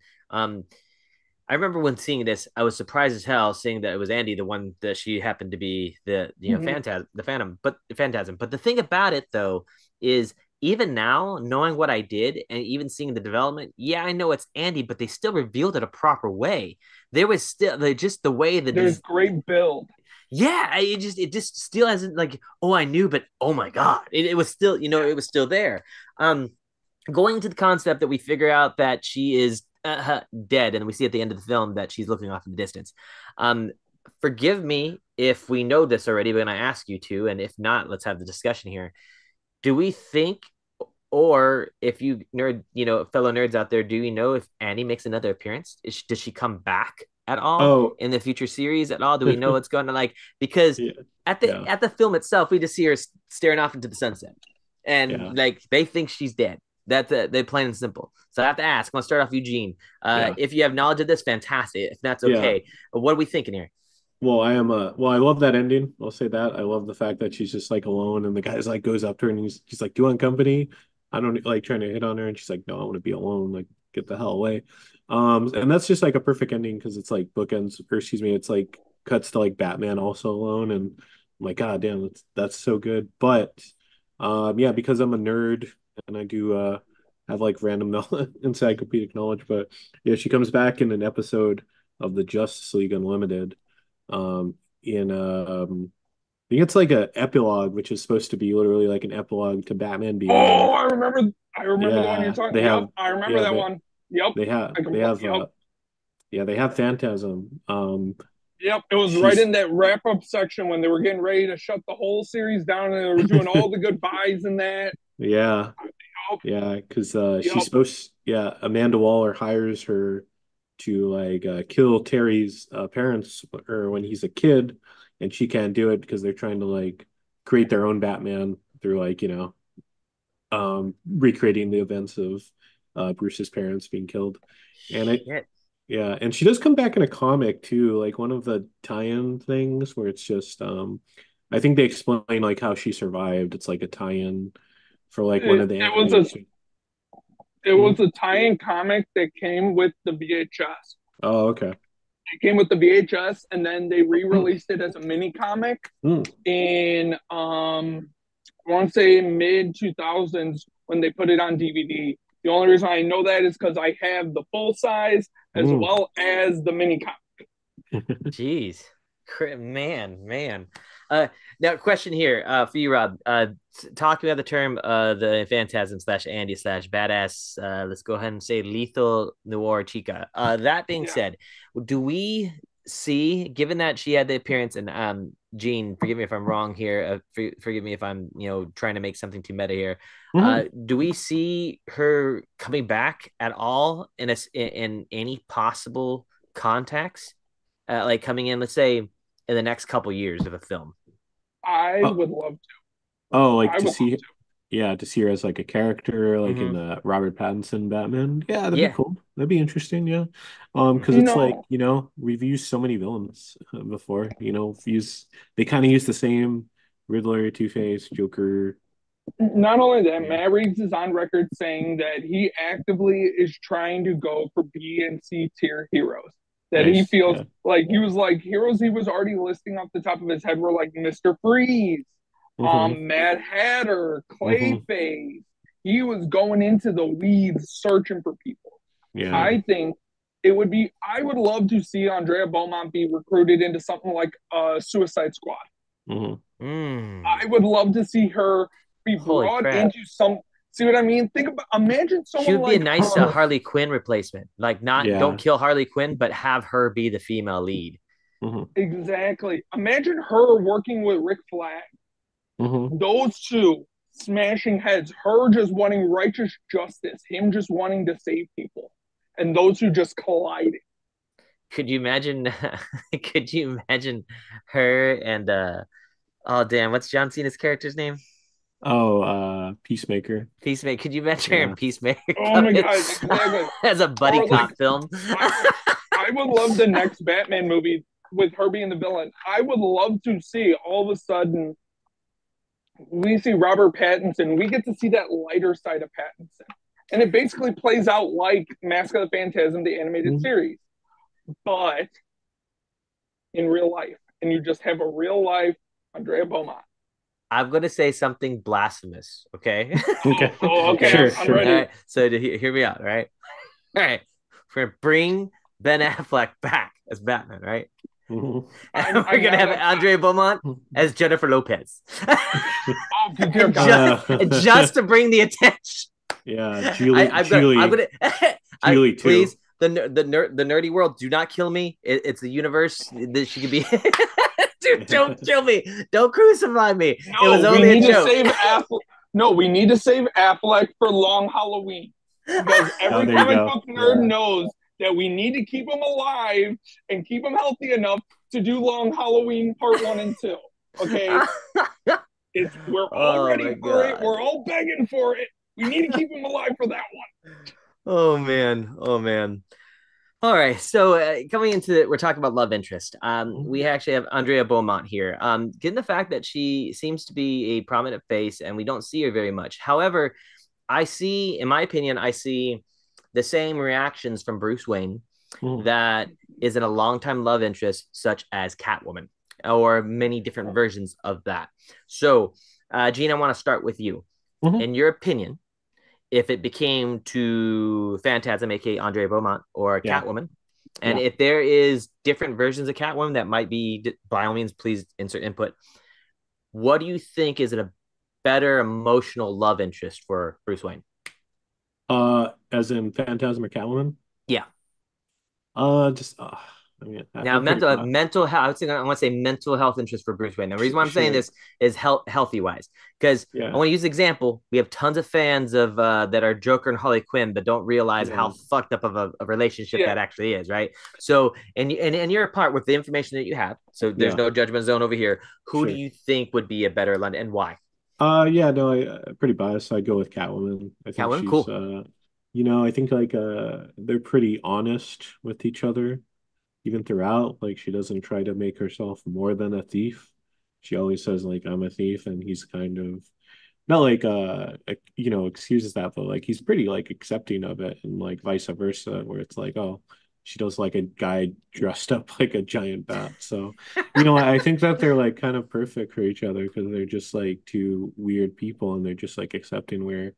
I remember when seeing this, I was surprised as hell seeing that it was Andy, the one that she happened to be the Mm-hmm. phantasm, the phantom, but the phantasm. But the thing about it though is even now, knowing what I did and even seeing the development, yeah, I know it's Andy, but they still revealed it a proper way. There was still just the way that There's is great build. yeah, it just still hasn't like, oh, I knew, but oh my god, it was still, it was still there. Um, Going to the concept that we figure out that she is dead, and we see at the end of the film that she's looking off in the distance. Um, Forgive me if we know this already, but I ask you to, and if not, let's have the discussion here. Do we think, or if you fellow nerds out there, do we know if Annie makes another appearance? Does she come back at all Oh, in the future series at all? Do we know what's going to like? Because yeah. at the Yeah. at the film itself, we just see her staring off into the sunset, Yeah. and like they think she's dead. That's they plain and simple. So I have to ask. I'm gonna start off Eugene. Yeah. If you have knowledge of this, fantastic. If that's Yeah. okay, but what are we thinking here? Well, I love that ending. I'll say that. I love the fact that she's just like alone and the guy's like goes up to her and he's like, "Do you want company?" I don't like trying to hit on her and she's like, "No, I want to be alone. Like, get the hell away." And that's just like a perfect ending because it's like bookends, or excuse me, it's like cuts to like Batman also alone and I'm like, God damn, that's so good. But yeah, because I'm a nerd and I do have like random encyclopedic knowledge, but yeah, she comes back in an episode of the Justice League Unlimited in I think it's like a epilogue, which is supposed to be literally like an epilogue to Batman Oh, Beyond. I remember the one you're Yeah, talking. Yep, I remember yeah that one. Yep, I they compl- have Yep, they have Phantasm. yep. It was right She's in that wrap up section when they were getting ready to shut the whole series down and they were doing all the goodbyes and that. yeah, Yep, yeah, because she's yep. supposed Amanda Waller hires her to like kill Terry's parents or when he's a kid, and she can't do it because they're trying to like create their own Batman through like recreating the events of Bruce's parents being killed. And I Shit. yeah, and she does come back in a comic too, like one of the tie-in things where it's just I think they explain like how she survived. It's like a tie-in for like one It, of the it was a animated. it Mhm. was a tie-in comic that came with the VHS. Oh, okay. It came with the VHS, and then they re-released it as a mini comic Mm. in I want to say mid 2000s when they put it on DVD. The only reason I know that is because I have the full size as Mm. well as the mini comic. Jeez. Man. Uh, Now, question here for you, Rob. Talking about the term the Phantasm slash Andy slash badass, let's go ahead and say lethal noir chica. That being Yeah. said, do we see, given that she had the appearance, and Gene, forgive me if I'm wrong here, forgive me if I'm trying to make something too meta here. Mhm. Do we see her coming back at all in any possible context? Like coming in, let's say, in the next couple years of a film. I Oh, would love to. oh, like I to would love see, yeah, to see her as like a character, like in Mm-hmm. the Robert Pattinson Batman. Yeah, that'd be Yeah. cool. That'd be interesting. Yeah, because to. it's like we've used so many villains before. They kind of use the same Riddler, Two-Face, Joker. Not only that, Yeah. Matt Reeves is on record saying that he actively is trying to go for B and C tier heroes. That he Nice. feels Yeah. like he was like heroes he was already listing off the top of his head were like Mr. Freeze, Mm-hmm. Mad Hatter, Mm-hmm. Clayface. He was going into the weeds searching for people. Yeah. I think I would love to see Andrea Beaumont be recruited into something like Suicide Squad. Mm-hmm. Mm. I would love to see her be Holy brought crap. into some. See what I mean? Imagine She someone would be a like nice her. Harley Quinn replacement. Like, not don't Yeah. kill Harley Quinn, but have her be the female lead. Mm-hmm. Exactly. Imagine her working with Rick Flag. Mm-hmm. Those two smashing heads. Her just wanting righteous justice. Him just wanting to save people. And those two just colliding. Could you imagine? Could you imagine her and oh damn, what's John Cena's character's name? Oh, Peacemaker. Peacemaker. Could you imagine her and Yeah. Peacemaker Oh my coming god! Exactly. as a buddy Or like cop film? I would. I would love the next Batman movie with her being the villain. I would love to see all of a sudden we see Robert Pattinson. We get to see that lighter side of Pattinson. And it basically plays out like Mask of the Phantasm, the animated Mhm. series, but in real life. And you just have a real life Andrea Beaumont. I'm gonna say something blasphemous. Okay. Oh, Okay. oh okay. Okay. Sure, I'm sure. All ready. right. So hear me out. All right. All right. We're gonna bring Ben Affleck back as Batman, right? Mhm. And we're I'm gonna not have upset. Andre Beaumont as Jennifer Lopez. Oh, dear and God. just to bring the attention. Yeah, I'm gonna I Julie please too. the nerdy world, do not kill me. It's the universe that she could be. Dude, don't kill me. Don't crucify me. It was No, we only a need to joke. save Affleck. No, we need to save Affleck for Long Halloween because Oh, every there you comic go. book nerd Yeah. knows that we need to keep him alive and keep him healthy enough to do Long Halloween Part 1 and 2. Okay, we're all Oh my ready for it. god. We're all begging for it. We need to keep him alive for that one. Oh man. Oh man. All right. So coming into it, we're talking about love interest. We Mhm. actually have Andrea Beaumont here. Given the fact that she seems to be a prominent face and we don't see her very much. However, in my opinion, I see the same reactions from Bruce Wayne Mhm. that is in a longtime love interest, such as Catwoman, or many different versions of that. So, Gene, I want to start with you. Mhm. In your opinion, if it became to Phantasm, aka Andre Beaumont, or Yeah. Catwoman, and Yeah. if there is different versions of Catwoman that might be, by all means, please insert input. What do you think is a better emotional love interest for Bruce Wayne? As in Phantasm or Catwoman? Yeah. Just I mean, Now, I'm pretty glad. mental health. I want to say mental health interest for Bruce Wayne. Now, the reason why I'm saying Sure. this is healthy wise, because I Yeah. want to use an example. We have tons of fans of that are Joker and Harley Quinn, but don't realize Yeah. how fucked up of a relationship Yeah. that actually is, right? So, and you're a part with the information that you have. So there's Yeah. no judgment zone over here. Who do Sure. you think would be a better London and why? Yeah, no, pretty biased. So I go with Catwoman. I think Catwoman, she's, cool. I think like they're pretty honest with each other, even throughout. Like she doesn't try to make herself more than a thief. She always says like I'm a thief, and he's kind of not like excuses that, but like he's pretty like accepting of it, and like vice versa, where it's like, oh, she does like a guy dressed up like a giant bat. So, I think that they're like kind of perfect for each other because they're just like two weird people, and they're just like accepting where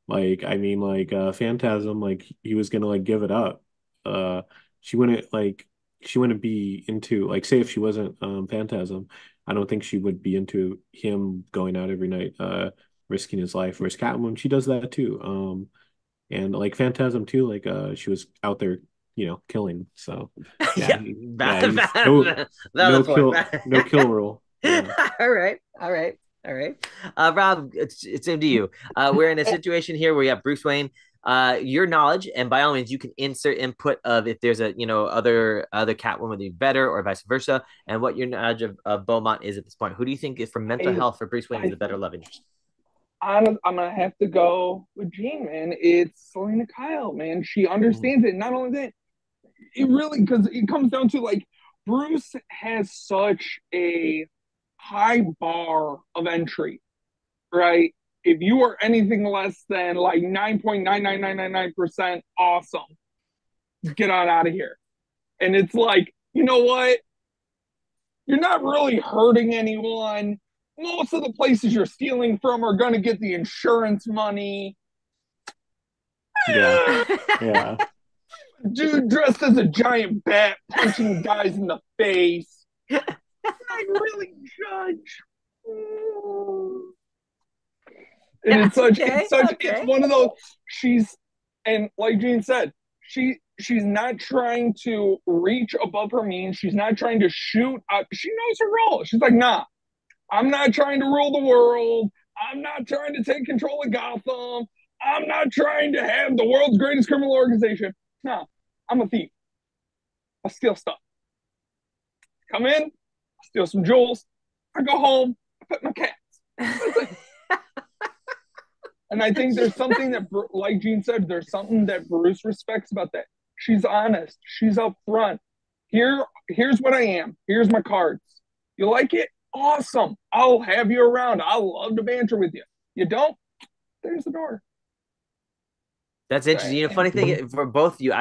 like I mean like Phantasm, like he was gonna like give it up. Uh she wouldn't like she wouldn't be into like say if she wasn't Phantasm, I don't think she would be into him going out every night, risking his life. Whereas Catwoman, she does that too. And like Phantasm too, like she was out there, killing. So yeah, Yeah, he's no valid point. kill rule. Yeah. All right, all right, all right. Rob, it's into you. We're in a situation here where we have Bruce Wayne. Your knowledge, and by all means, you can insert input of if there's a other Catwoman would be better or vice versa, and what your knowledge of Beaumont is at this point. Who do you think is for mental I, health for Bruce Wayne is I the better love interest? I'm gonna have to go with Jean, man. It's Selena Kyle, man. She Mm. understands it. Not only that, it really because it comes down to like Bruce has such a high bar of entry, right? If you are anything less than like 9.99999% awesome, get on out of here. And it's like, you know what? You're not really hurting anyone. Most of the places you're stealing from are going to get the insurance money. Yeah. Yeah. Dude dressed as a giant bat punching guys in the face. I really judge. And That's okay. it's Okay. one of those she's and like Gene said, she's not trying to reach above her means. She's not trying to shoot up. She knows her role. She's like, nah, I'm not trying to rule the world. I'm not trying to take control of Gotham. I'm not trying to have the world's greatest criminal organization. No, I'm a thief. I steal stuff. Come in, I steal some jewels. I go home, I pet my cats. That's it. And I think there's something that, like Gene said, there's something that Bruce respects about that. She's honest. She's upfront. Here's what I am. Here's my cards. You like it? Awesome. I'll have you around. I love to banter with you. You don't? There's the door. That's interesting. Funny thing for both of you,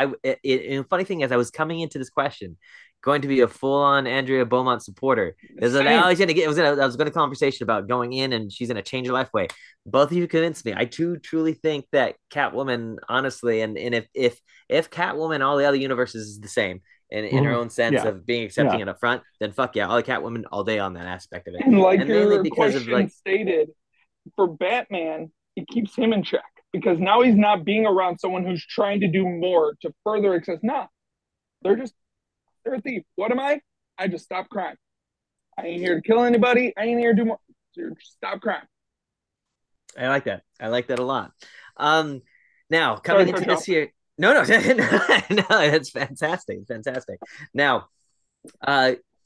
funny thing is, I was coming into this question going to be a full-on Andrea Beaumont supporter. I was going to get. I was going to conversation about going in, and she's in a change your life way. Both of you convinced me. I too truly think that Catwoman, honestly, and if Catwoman, all the other universes is the same, and in her own sense Yeah. of being accepting and upfront, then fuck yeah, all the Catwoman all day on that aspect of it, And like and mainly your because of question stated, for Batman, it keeps him in check because now he's not being around someone who's trying to do more to further access. Nah, they're a thief. What am I? I just stop crime. I ain't here to kill anybody. I ain't here to do more. So stop crime. I like that. I like that a lot. Now coming Sorry, into this here. No, no, no, that's fantastic. Fantastic. Now,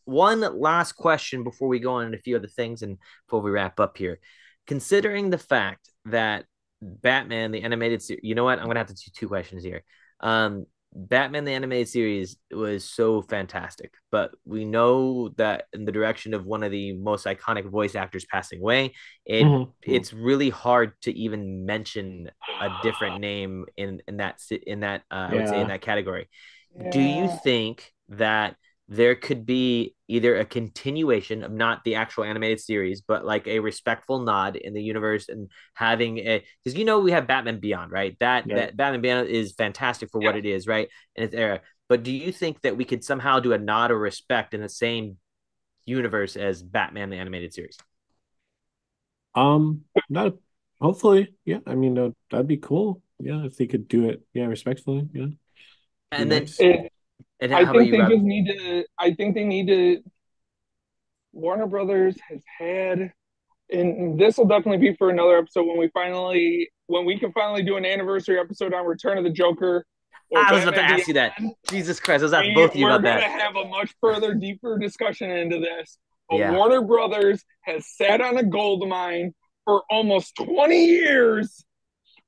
one last question before we go on to a few other things and before we wrap up here. Considering the fact that Batman, the animated series, you know what? I'm going to have to do two questions here. Batman, the animated series was so fantastic, but we know that in the direction of one of the most iconic voice actors passing away, it's really hard to even mention a different name in that I would say in that category. Do you think that there could be either a continuation of not the actual animated series, but like a respectful nod in the universe and having a, because we have Batman Beyond, right? That Batman Beyond is fantastic for what it is, right? In its era. But do you think that we could somehow do a nod or respect in the same universe as Batman the animated series? Not hopefully, yeah. I mean, that'd be cool. Yeah, if they could do it, yeah, respectfully, yeah. And then And I how about think you, they Rob? just need to. I think they need to. Warner Brothers has had, and this will definitely be for another episode when we can finally do an anniversary episode on Return of the Joker or I was about to Batman ask you that. Beyond. Jesus Christ, I was asking both of you We're about gonna that. have a much further, deeper discussion into this. But Yeah. Warner Brothers has sat on a gold mine for almost 20 years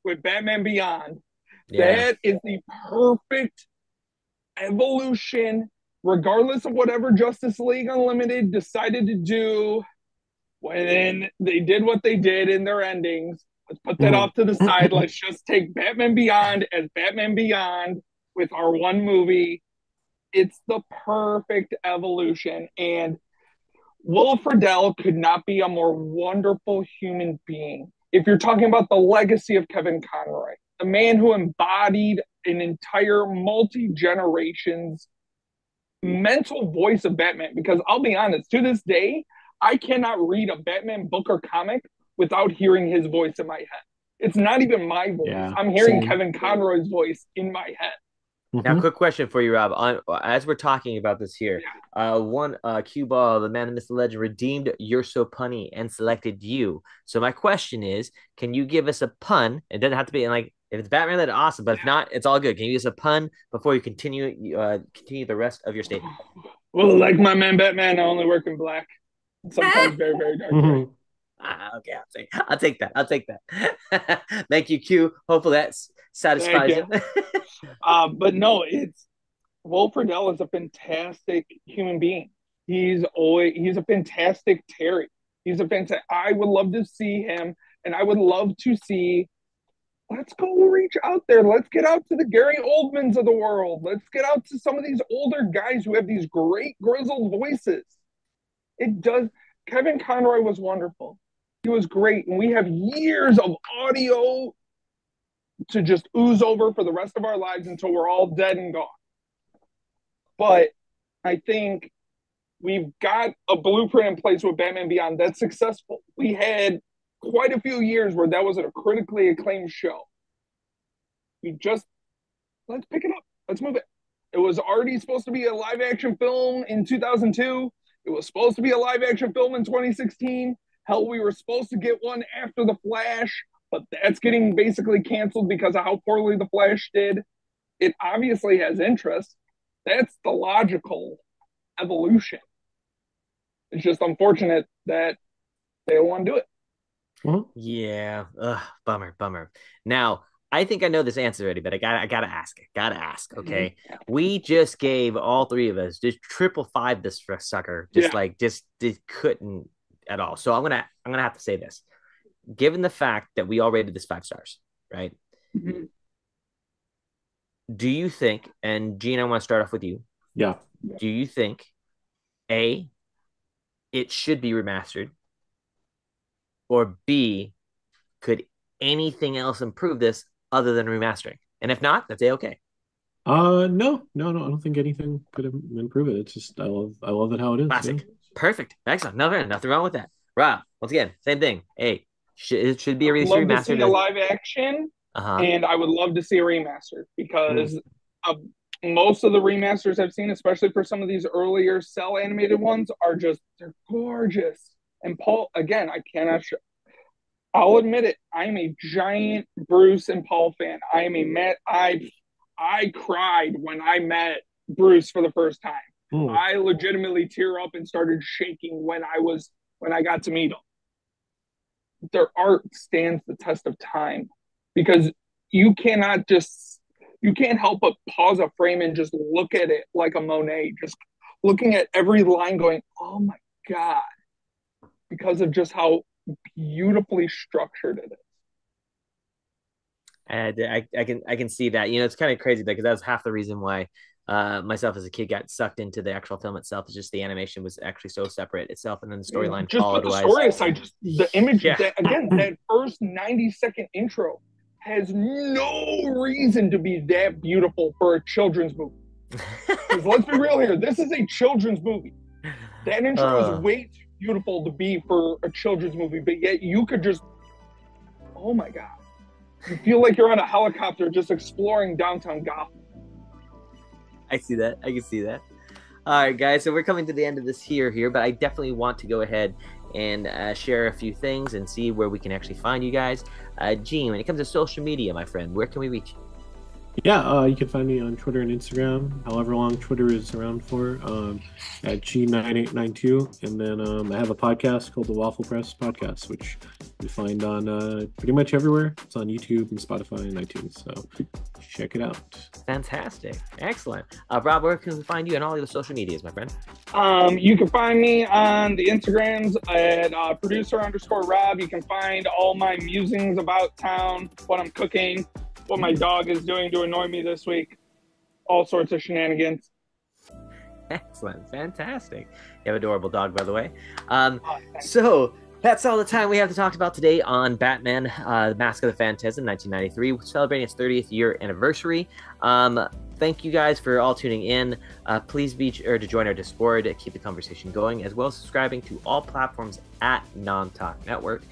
with Batman Beyond. Yeah. That is the perfect evolution, regardless of whatever Justice League Unlimited decided to do when they did what they did in their endings. Let's put that off to the side. Let's just take Batman Beyond as Batman Beyond with our one movie. It's the perfect evolution. And Will Friedle could not be a more wonderful human being. If you're talking about the legacy of Kevin Conroy, the man who embodied an entire multi-generations mental voice of Batman, because I'll be honest, to this day, I cannot read a Batman book or comic without hearing his voice in my head. It's not even my voice. Yeah, I'm hearing same. Kevin Conroy's voice in my head. Now, quick question for you, Rob. As we're talking about this here, one cue ball, the man, the myth, the legend, redeemed "You're So Punny" and selected you. So my question is, can you give us a pun? It doesn't have to be like if it's Batman, then awesome. But if not, it's all good. Can you give us a pun before you continue the rest of your statement? Well, like my man Batman, I only work in black. Sometimes very, very dark. Okay, I'll take that. I'll take that. Thank you, Q. Hopefully that satisfies you. But no, it's Will Friedle is a fantastic human being. He's a fantastic Terry. I would love to see him, and I would love to see. Let's go reach out there. Let's get out to the Gary Oldmans of the world. Let's get out to some of these older guys who have these great grizzled voices. It does. Kevin Conroy was wonderful. He was great, and we have years of audio to just ooze over for the rest of our lives until we're all dead and gone. But I think we've got a blueprint in place with Batman Beyond that's successful. We had quite a few years where that was a critically acclaimed show. Let's pick it up. Let's move it. It was already supposed to be a live action film in 2002. It was supposed to be a live action film in 2016. Hell, we were supposed to get one after The Flash, but that's getting basically canceled because of how poorly The Flash did. It obviously has interest. That's the logical evolution. It's just unfortunate that they don't want to do it. Yeah. Bummer. Now, I think I know this answer already, but I gotta ask. Okay. We just gave all three of us just 555 this for a sucker. Just couldn't at all. So I'm gonna have to say this. Given the fact that we all rated this 5 stars, right? Mm-hmm. Do you think, and Gene, I want to start off with you. Yeah. Do you think A, it should be remastered, or B, could anything else improve this other than remastering? And if not, that's A-okay. No, I don't think anything could improve it. It's just I love it how it is. Classic. Yeah. Perfect. Excellent. Nothing wrong with that. Rob, once again, same thing. Hey, it should be a remastered. I would love to see a live action, and I would love to see a remaster because most of the remasters I've seen, especially for some of these earlier cell animated ones, they're gorgeous. And Paul, again, I'll admit it. I'm a giant Bruce and Paul fan. I cried when I met Bruce for the first time. I legitimately tear up and started shaking when I got to meet him. Their art stands the test of time because you can't help but pause a frame and just look at it like a Monet, just looking at every line going, oh my God, because of just how beautifully structured it is. And I can see that. It's kind of crazy because that's half the reason why myself as a kid got sucked into the actual film itself. Is just the animation was actually so separate itself, and then the storyline followed. Just put the story aside, just the image. That first 90-second intro has no reason to be that beautiful for a children's movie. Because let's be real here, this is a children's movie. That intro is way too beautiful to be for a children's movie, but yet you could just, oh my God. You feel like you're on a helicopter just exploring downtown Gotham. I see that. I can see that. All right, guys. So we're coming to the end of this here, but I definitely want to go ahead and share a few things and see where we can actually find you guys. Gene, when it comes to social media, my friend, where can we reach you? Yeah, you can find me on Twitter and Instagram, however long Twitter is around for, at G9892. And then I have a podcast called the Waffle Press Podcast, which you find on pretty much everywhere. It's on YouTube and Spotify and iTunes. So check it out. Fantastic. Excellent. Rob, where can we find you on all of the social medias, my friend? You can find me on the Instagrams at producer_Rob. You can find all my musings about town, what I'm cooking, what my dog is doing to annoy me this week, all sorts of shenanigans. Excellent. Fantastic. You have an adorable dog, by the way. So that's all the time we have to talk about today on Batman, The Mask of the Phantasm, 1993, celebrating its 30th year anniversary. Thank you guys for all tuning in. Please be sure to join our Discord, keep the conversation going, as well as subscribing to all platforms at Nom Talk Network.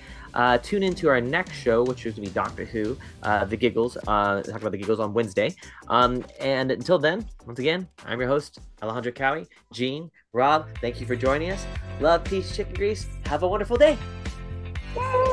Tune into our next show, which is going to be Doctor Who, The Giggles, talk about The Giggles on Wednesday. And until then, once again, I'm your host, Alejandro Cowie. Gene, Rob, thank you for joining us. Love, peace, chicken grease. Have a wonderful day. Woo!